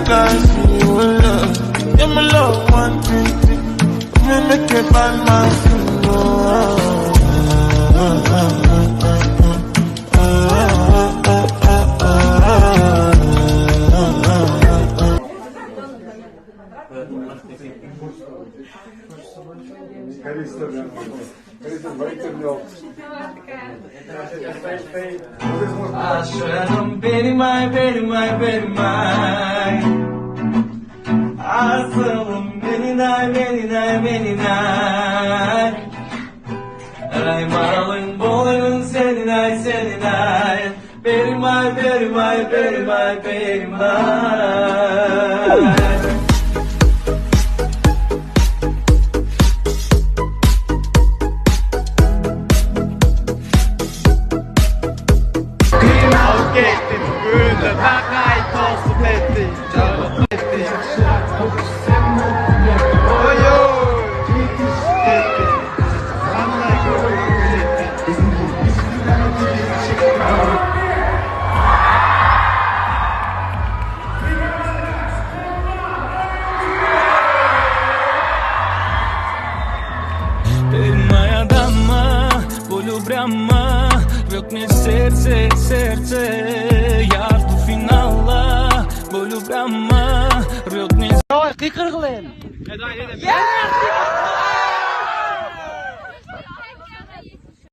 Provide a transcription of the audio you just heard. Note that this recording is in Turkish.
make I see you love. Give me love, one thing. Me make it bad man sing, Aşkım benim ay benim ay benim ay. Asılım benim ay benim ay benim ay. Raymalın boynun senin ay senin ay. Benim ay benim ay benim ay benim ay. Моя дама, полюбляма, въркне серце, серце, я до финала, полюбляма, въркне... Kıkırgılıyım. Yes!